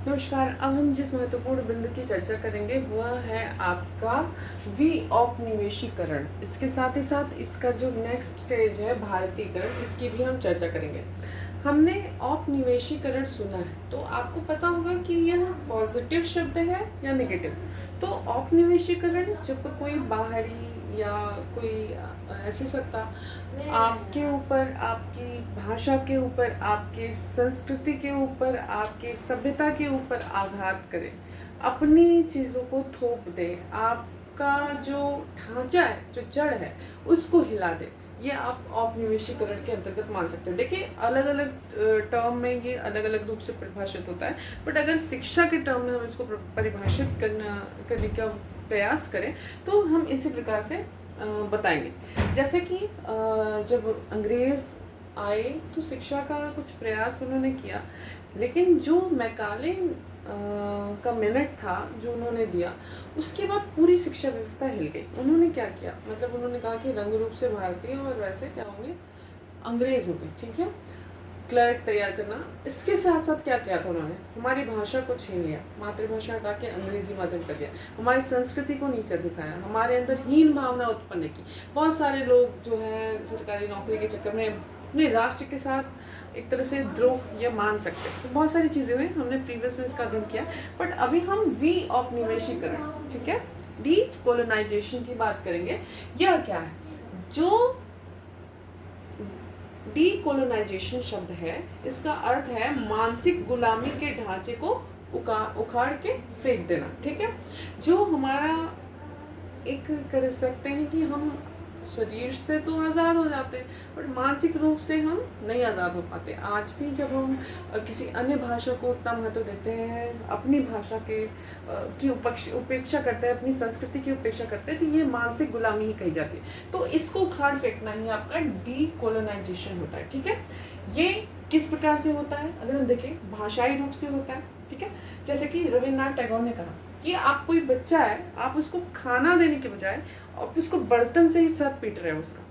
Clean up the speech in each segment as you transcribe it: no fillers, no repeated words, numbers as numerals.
नमस्कार। अब हम जिस महत्वपूर्ण बिंदु की चर्चा करेंगे वह है आपका विऔपनिवेशीकरण। इसके साथ ही साथ इसका जो नेक्स्ट स्टेज है भारतीयकरण, इसकी भी हम चर्चा करेंगे। हमने औपनिवेशीकरण सुना है तो आपको पता होगा कि यह पॉजिटिव शब्द है या नेगेटिव। तो औपनिवेशीकरण जब कोई बाहरी या कोई ऐसी सत्ता आपके ऊपर, आपकी भाषा के ऊपर, आपके संस्कृति के ऊपर, आपके सभ्यता के ऊपर आघात करे, अपनी चीज़ों को थोप दे, आपका जो ढांचा है, जो जड़ है, उसको हिला दे, ये आप औपनिवेशीकरण के अंतर्गत मान सकते हैं। देखिए, अलग अलग टर्म में ये अलग अलग रूप से परिभाषित होता है, बट अगर शिक्षा के टर्म में हम इसको परिभाषित करने का प्रयास करें तो हम इसी प्रकार से बताएंगे। जैसे कि जब अंग्रेज आए तो शिक्षा का कुछ प्रयास उन्होंने किया, लेकिन जो मैकाले का मिनट था जो उन्होंने दिया, उसके बाद पूरी शिक्षा व्यवस्था हिल गई। उन्होंने क्या किया, मतलब उन्होंने कहा कि रंग रूप से भारतीय और वैसे क्या होंगे, अंग्रेज होंगे, ठीक है, क्लर्क तैयार करना। इसके साथ साथ क्या किया था उन्होंने, हमारी भाषा को छीन लिया, मातृभाषा हटा के अंग्रेजी माध्यम कर दिया, हमारी संस्कृति को नीचे दिखाया, हमारे अंदर हीन भावना उत्पन्न की। बहुत सारे लोग जो है सरकारी नौकरी के चक्कर में अपने राष्ट्र के साथ एक तरह से द्रोह ये मान सकते हैं। तो बहुत सारी चीज़ें हुई, हमने प्रीवियस में इसका अध्ययन किया। बट अभी हम विऔपनिवेशीकरण, ठीक है, डी कोलोनाइजेशन की बात करेंगे। यह क्या है, जो डीकोलोनाइजेशन शब्द है, इसका अर्थ है मानसिक गुलामी के ढांचे को उखाड़ के फेंक देना, ठीक है। जो हमारा एक कर सकते हैं कि हम शरीर से तो आज़ाद हो जाते हैं, बट मानसिक रूप से हम नहीं आज़ाद हो पाते। आज भी जब हम किसी अन्य भाषा को उतना महत्व देते हैं, अपनी भाषा के की उपेक्षा करते हैं, अपनी संस्कृति की उपेक्षा करते हैं, तो ये मानसिक गुलामी ही कही जाती है। तो इसको उखाड़ फेंकना ही आपका डीकोलोनाइजेशन होता है, ठीक है। ये किस प्रकार से होता है, अगर हम देखें भाषाई रूप से होता है, ठीक है। जैसे कि रविन्द्रनाथ टैगोर ने कहा कि आप कोई बच्चा है, आप उसको खाना देने के बजाय आप उसको बर्तन से ही सर पीट रहे हो उसका।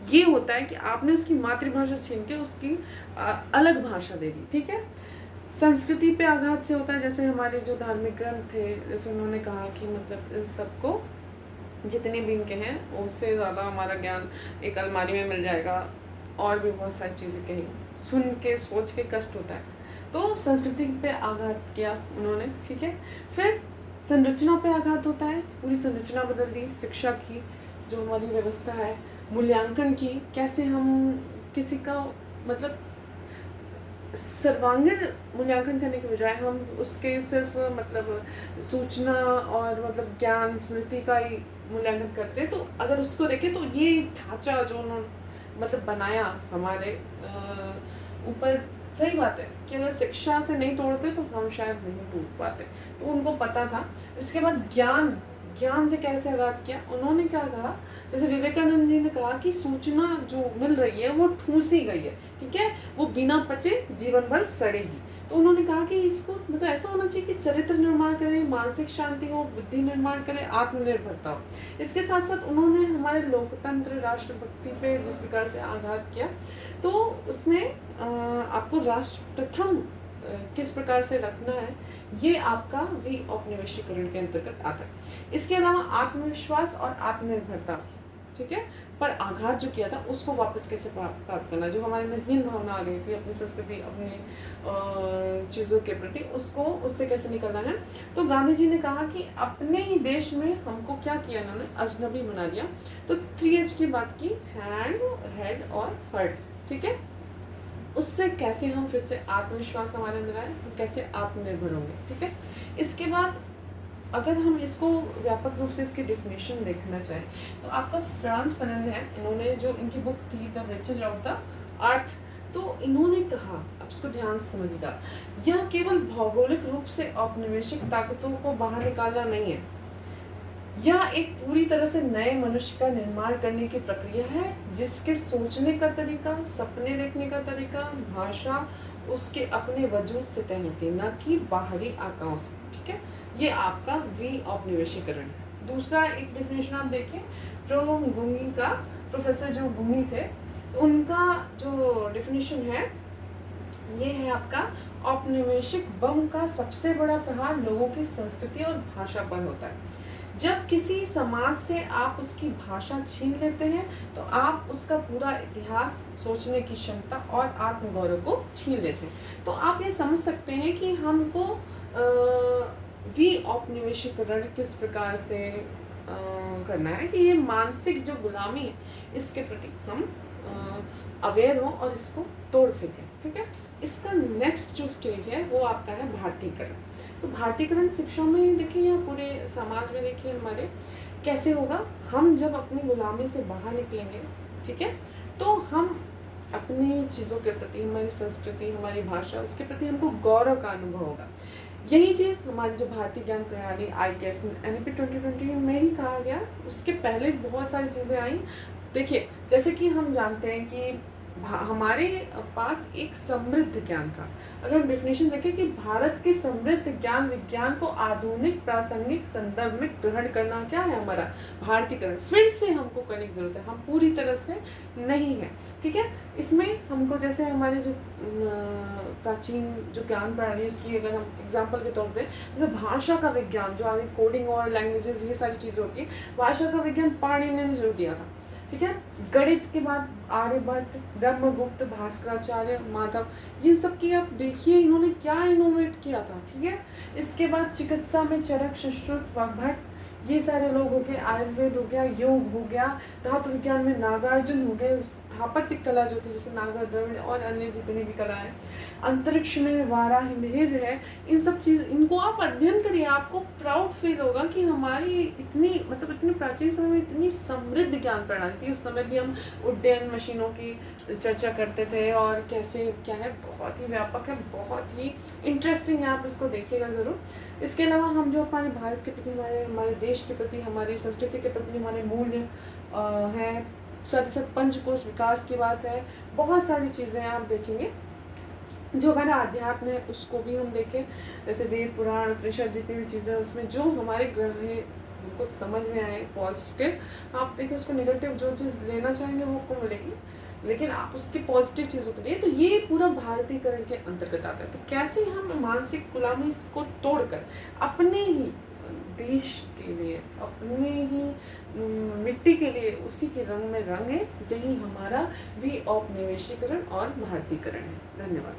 ये होता है कि आपने उसकी मातृभाषा छीन के उसकी अलग भाषा दे दी, ठीक है। संस्कृति पे आघात से होता है, जैसे हमारे जो धार्मिक ग्रंथ थे, जैसे उन्होंने कहा कि मतलब इन सबको जितने भी इनके हैं उससे ज़्यादा हमारा ज्ञान एक अलमारी में मिल जाएगा, और भी बहुत सारी चीज़ें कही, सुन के सोच के कष्ट होता है। तो संस्कृति पे आघात किया उन्होंने, ठीक है। फिर संरचना पे आघात होता है, पूरी संरचना बदल दी, शिक्षा की जो हमारी व्यवस्था है, मूल्यांकन की, कैसे हम किसी का मतलब सर्वांगीण मूल्यांकन करने के बजाय हम उसके सिर्फ मतलब सूचना और मतलब ज्ञान स्मृति का ही मूल्यांकन करते हैं। तो अगर उसको देखें तो ये ढांचा जो उन्होंने मतलब बनाया हमारे ऊपर, सही बात है कि अगर शिक्षा से नहीं तोड़ते तो हम शायद नहीं टूट पाते, तो उनको पता था। इसके बाद ज्ञान, ज्ञान से कैसे आघात किया, उन्होंने क्या कहा, जैसे विवेकानंद जी ने कहा कि सूचना जो मिल रही है वो ठूसी गई है, ठीक है, वो बिना पचे जीवन भर सड़ेगी। तो उन्होंने कहा कि इसको मतलब ऐसा होना चाहिए कि चरित्र निर्माण करें, मानसिक शांति हो, बुद्धि निर्माण करें, आत्मनिर्भरता हो। इसके साथ साथ उन्होंने हमारे लोकतंत्र, राष्ट्रभक्ति पे जिस प्रकार से आघात किया, तो उसमें आपको राष्ट्र प्रथम किस प्रकार से रखना है, ये आपका विऔपनिवेशीकरण के अंतर्गत आता है। इसके अलावा आत्मविश्वास और आत्मनिर्भरता, ठीक है, पर आघात जो किया था उसको वापस कैसे प्राप्त करना, जो हमारे अंदर हीन भावना आ गई थी अपनी संस्कृति, अपनी चीज़ों के प्रति, उसको उससे कैसे निकलना है। तो गांधी जी ने कहा कि अपने ही देश में हमको क्या किया, इन्होंने अजनबी बना दिया। तो 3H की बात की, हैंड, हेड और हर्ट, ठीक है। उससे कैसे हम फिर से आत्मविश्वास हमारे अंदर आए, कैसे आत्मनिर्भर होंगे, ठीक है। इसके बाद अगर हम इसको व्यापक रूप से इसकी डेफिनेशन देखना चाहें तो आपका फ्रांस फनन है, इन्होंने जो इनकी बुक थी the riches of the earth, तो इन्होंने कहा, अब इसको ध्यान से समझिएगा, यह केवल भौगोलिक रूप से औपनिवेशिक ताकतों को बाहर निकालना नहीं है, यह एक पूरी तरह से नए मनुष्य का निर्माण करने की प्रक्रिया है, जिसके सोचने का तरीका, सपने देखने का तरीका, भाषा उसके अपने वजूद से तय होती है, न कि बाहरी आकाओं से, ठीक है। ये आपका विऔपनिवेशीकरण है। दूसरा एक डेफिनेशन आप देखें, गुंगी का, प्रोफेसर जो गुंगी थे, उनका जो डेफिनेशन है ये है आपका औपनिवेशिक बम का सबसे बड़ा प्रहार लोगों की संस्कृति और भाषा पर होता है। जब किसी समाज से आप उसकी भाषा छीन लेते हैं तो आप उसका पूरा इतिहास, सोचने की क्षमता और आत्मगौरव को छीन लेते हैं। तो आप ये समझ सकते हैं कि हमको औपनिवेशीकरण किस प्रकार से करना है, कि ये मानसिक जो गुलामी है इसके प्रति हम अवेयर हों और इसको तोड़ फेंकें। ठीक है, इसका नेक्स्ट जो स्टेज है वो आपका है भारतीकरण। तो भारतीकरण शिक्षा में देखिए या पूरे समाज में देखिए हमारे कैसे होगा, हम जब अपनी गुलामी से बाहर निकलेंगे, ठीक है, तो हम अपनी चीज़ों के प्रति, हमारी संस्कृति, हमारी भाषा, उसके प्रति हमको गौरव का अनुभव होगा। यही चीज़ हमारी जो भारतीय ज्ञान प्रणाली ICAS NEP 2020 में ही कहा गया, उसके पहले बहुत सारी चीज़ें आई। देखिए, जैसे कि हम जानते हैं कि हमारे पास एक समृद्ध ज्ञान था। अगर हम डेफिनेशन देखें कि भारत के समृद्ध ज्ञान विज्ञान को आधुनिक प्रासंगिक संदर्भ में ग्रहण करना क्या है हमारा भारतीकरण। फिर से हमको करने की जरूरत है, हम पूरी तरह से नहीं है। ठीक है, इसमें हमको जैसे हमारे जो प्राचीन जो ज्ञान प्रणाली उसकी अगर हम एग्जाम्पल के तौर पे, जैसे भाषा का विज्ञान जो आगे कोडिंग और लैंग्वेजेस ये सारी चीज़ें होती है, भाषा का विज्ञान पाणिनि ने जो दिया था। ठीक है, गणित के बाद आर्यभट्ट, ब्रह्मगुप्त, भास्कराचार्य, माधव, ये सब की आप देखिए इन्होंने क्या इनोवेट किया था। ठीक है, इसके बाद चिकित्सा में चरक, सुश्रुत, वाग्भट, ये सारे लोग हो गए। आयुर्वेद हो गया, योग हो गया, धातु विज्ञान में नागार्जुन हो गए, स्थापत्य कला जो थी जैसे नागा द्रविड़ और अन्य जितनी भी कला है, अंतरिक्ष में वाराहिमिहिर है, इन सब चीज़ इनको आप अध्ययन करिए, आपको प्राउड फील होगा कि हमारी इतनी मतलब इतने प्राचीन समय में इतनी समृद्ध ज्ञान प्रणाली थी। उस समय भी हम उड्डयन मशीनों की चर्चा करते थे और कैसे क्या है, बहुत ही व्यापक है, बहुत ही इंटरेस्टिंग है, आप इसको देखिएगा ज़रूर। इसके अलावा हम जो हमारे भारत के प्रति, हमारे हमारे देश के प्रति, हमारी संस्कृति के प्रति हमारे मूल्य हैं, साथ ही साथ पंचकोश विकास की बात है, बहुत सारी चीज़ें आप देखेंगे। जो हमारा अध्यात्म है उसको भी हम देखें, जैसे वेद पुराण उपनिषद जितनी भी चीज़ें उसमें जो हमारे ग्रह हमको समझ में आए पॉजिटिव, आप देखिए उसको नेगेटिव जो चीज़ लेना चाहेंगे वो आपको मिलेगी, लेकिन आप उसके पॉजिटिव चीज़ों के लिए, तो ये पूरा भारतीकरण के अंतर्गत आता है। तो कैसे हम मानसिक गुलामी को तोड़कर अपने ही देश के लिए, अपने ही मिट्टी के लिए उसी के रंग में रंगे, यही हमारा औपनिवेशीकरण और भारतीकरण है। धन्यवाद।